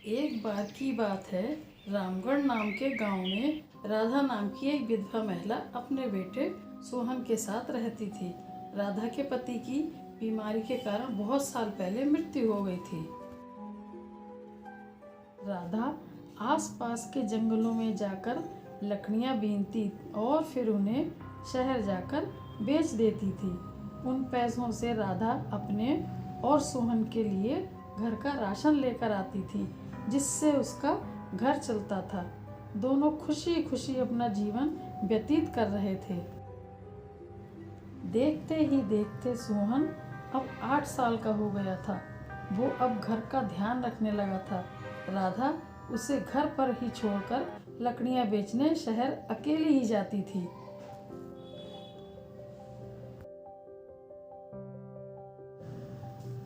एक बार की बात है, रामगढ़ नाम के गांव में राधा नाम की एक विधवा महिला अपने बेटे सोहन के साथ रहती थी। राधा के पति की बीमारी के कारण बहुत साल पहले मृत्यु हो गई थी। राधा आसपास के जंगलों में जाकर लकड़ियां बीनती और फिर उन्हें शहर जाकर बेच देती थी। उन पैसों से राधा अपने और सोहन के लिए घर का राशन लेकर आती थी, जिससे उसका घर चलता था। दोनों खुशी खुशी अपना जीवन व्यतीत कर रहे थे। देखते ही देखते सोहन अब 8 साल का हो गया था। वो अब घर का ध्यान रखने लगा था। राधा उसे घर पर ही छोड़कर लकड़ियां बेचने शहर अकेली ही जाती थी।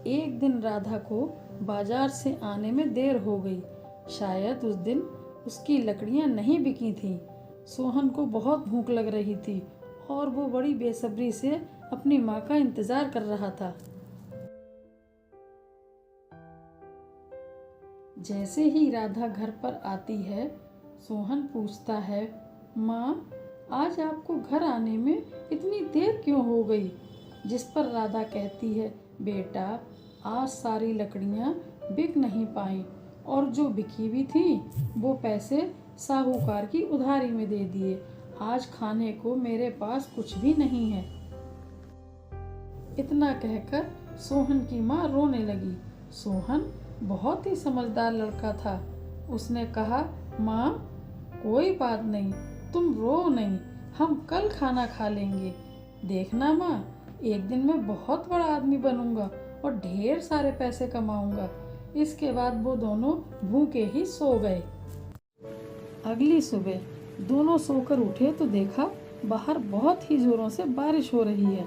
एक दिन राधा को बाजार से आने में देर हो गई। शायद उस दिन उसकी लकड़ियां नहीं बिकी थीं। सोहन को बहुत भूख लग रही थी और वो बड़ी बेसब्री से अपनी माँ का इंतजार कर रहा था। जैसे ही राधा घर पर आती है, सोहन पूछता है, माँ, आज आपको घर आने में इतनी देर क्यों हो गई? जिस पर राधा कहती है, बेटा, आज सारी लकड़ियाँ बिक नहीं पाई और जो बिकी भी थी वो पैसे साहूकार की उधारी में दे दिए। आज खाने को मेरे पास कुछ भी नहीं है। इतना कहकर सोहन की माँ रोने लगी। सोहन बहुत ही समझदार लड़का था। उसने कहा, माँ, कोई बात नहीं, तुम रो नहीं, हम कल खाना खा लेंगे। देखना माँ, एक दिन मैं बहुत बड़ा आदमी बनूंगा और ढेर सारे पैसे कमाऊंगा। इसके बाद वो दोनों भूखे ही सो गए। अगली सुबह दोनों सोकर उठे तो देखा बाहर बहुत ही जोरों से बारिश हो रही है।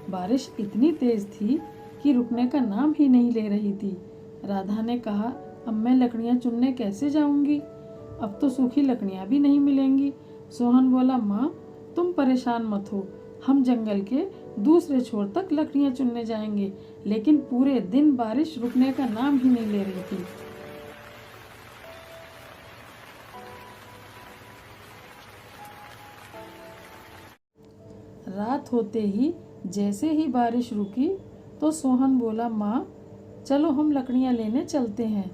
बारिश इतनी तेज थी कि रुकने का नाम ही नहीं ले रही थी। राधा ने कहा, अब मैं लकड़ियाँ चुनने कैसे जाऊंगी? अब तो सूखी लकड़ियाँ भी नहीं मिलेंगी। सोहन बोला, माँ, तुम परेशान मत हो, हम जंगल के दूसरे छोर तक लकड़ियाँ चुनने जाएंगे। लेकिन पूरे दिन बारिश रुकने का नाम ही नहीं ले रही थी। रात होते ही जैसे ही बारिश रुकी तो सोहन बोला, माँ, चलो हम लकड़ियाँ लेने चलते हैं।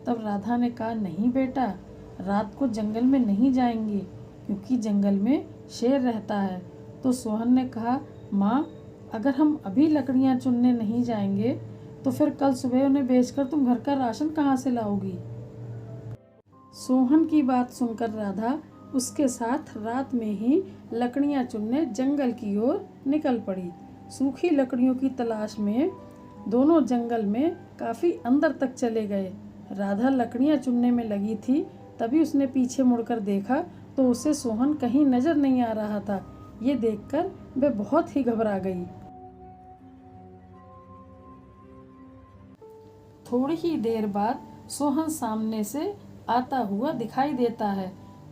तब राधा ने कहा, नहीं बेटा, रात को जंगल में नहीं जाएंगे क्योंकि जंगल में शेर रहता है। तो सोहन ने कहा, माँ, अगर हम अभी लकड़ियाँ चुनने नहीं जाएंगे तो फिर कल सुबह उन्हें बेचकर तुम घर का राशन कहाँ से लाओगी? सोहन की बात सुनकर राधा उसके साथ रात में ही लकड़ियाँ चुनने जंगल की ओर निकल पड़ी। सूखी लकड़ियों की तलाश में दोनों जंगल में काफ़ी अंदर तक चले गए। राधा लकड़ियाँ चुनने में लगी थी, तभी उसने पीछे मुड़कर देखा तो उसे सोहन कहीं नजर नहीं आ रहा था। ये देखकर वह बहुत ही घबरा गई। थोड़ी ही देर बाद सोहन सामने से आता हुआ दिखाई देता है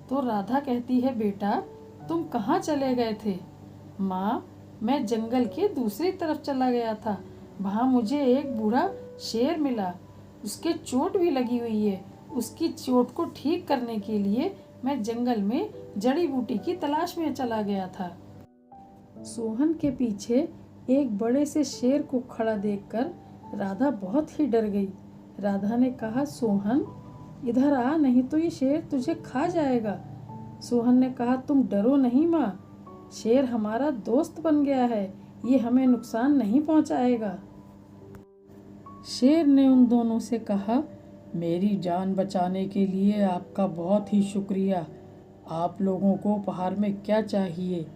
तो राधा कहती है, बेटा, तुम कहाँ चले गए थे? माँ, मैं जंगल के दूसरी तरफ चला गया था। वहाँ मुझे एक बूढ़ा शेर मिला। उसके चोट भी लगी हुई है। उसकी चोट को ठीक करने के लिए मैं जंगल में जड़ी बूटी की तलाश में चला गया था। सोहन के पीछे एक बड़े से शेर को खड़ा देखकर राधा बहुत ही डर गई। राधा ने कहा, सोहन, इधर आ, नहीं तो ये शेर तुझे खा जाएगा। सोहन ने कहा, तुम डरो नहीं माँ, शेर हमारा दोस्त बन गया है, ये हमें नुकसान नहीं पहुंचाएगा। शेर ने उन दोनों से कहा, मेरी जान बचाने के लिए आपका बहुत ही शुक्रिया। आप लोगों को उपहार में क्या चाहिए?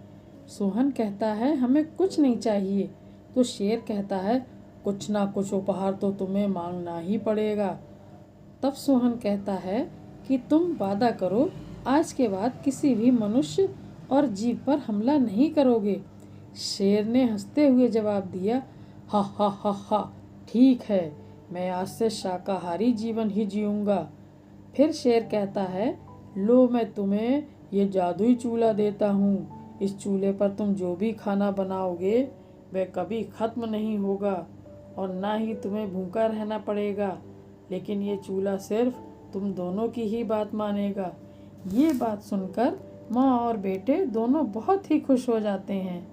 सोहन कहता है, हमें कुछ नहीं चाहिए। तो शेर कहता है, कुछ ना कुछ उपहार तो तुम्हें मांगना ही पड़ेगा। तब सोहन कहता है कि तुम वादा करो, आज के बाद किसी भी मनुष्य और जीव पर हमला नहीं करोगे। शेर ने हंसते हुए जवाब दिया, हा हा हा हा, ठीक है, मैं आज से शाकाहारी जीवन ही जीऊँगा। फिर शेर कहता है, लो, मैं तुम्हें ये जादुई चूल्हा देता हूँ। इस चूल्हे पर तुम जो भी खाना बनाओगे वह कभी ख़त्म नहीं होगा और ना ही तुम्हें भूखा रहना पड़ेगा। लेकिन ये चूल्हा सिर्फ तुम दोनों की ही बात मानेगा। ये बात सुनकर माँ और बेटे दोनों बहुत ही खुश हो जाते हैं।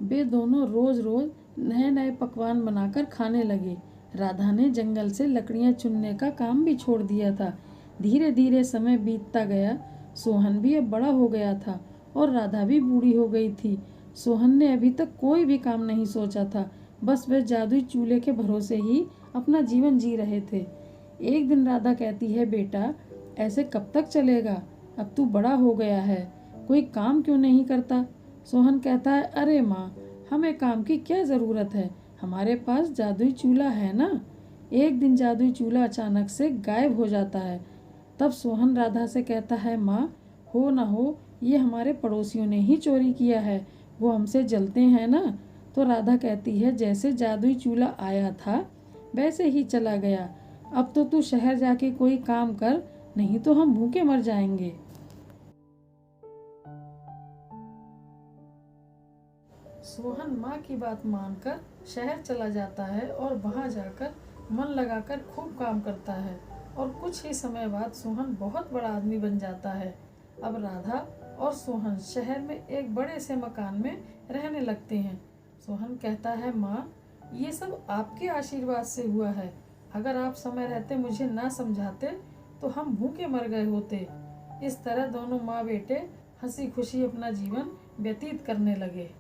वे दोनों रोज रोज नए नए पकवान बनाकर खाने लगे। राधा ने जंगल से लकड़ियां चुनने का काम भी छोड़ दिया था। धीरे धीरे समय बीतता गया। सोहन भी अब बड़ा हो गया था और राधा भी बूढ़ी हो गई थी। सोहन ने अभी तक कोई भी काम नहीं सोचा था, बस वे जादुई चूल्हे के भरोसे ही अपना जीवन जी रहे थे। एक दिन राधा कहती है, बेटा ऐसे कब तक चलेगा? अब तू बड़ा हो गया है, कोई काम क्यों नहीं करता? सोहन कहता है, अरे माँ, हमें काम की क्या ज़रूरत है, हमारे पास जादुई चूल्हा है ना। एक दिन जादुई चूल्हा अचानक से गायब हो जाता है। तब सोहन राधा से कहता है, माँ, हो ना हो ये हमारे पड़ोसियों ने ही चोरी किया है, वो हमसे जलते हैं ना। तो राधा कहती है, जैसे जादुई चूल्हा आया था वैसे ही चला गया। अब तो तू शहर जाके कोई काम कर, नहीं तो हम भूखे मर जाएंगे। सोहन माँ की बात मानकर शहर चला जाता है और वहाँ जाकर मन लगाकर खूब काम करता है और कुछ ही समय बाद सोहन बहुत बड़ा आदमी बन जाता है। अब राधा और सोहन शहर में एक बड़े से मकान में रहने लगते हैं। सोहन कहता है, माँ, ये सब आपके आशीर्वाद से हुआ है। अगर आप समय रहते मुझे ना समझाते तो हम भूखे मर गए होते। इस तरह दोनों माँ बेटे हंसी खुशी अपना जीवन व्यतीत करने लगे।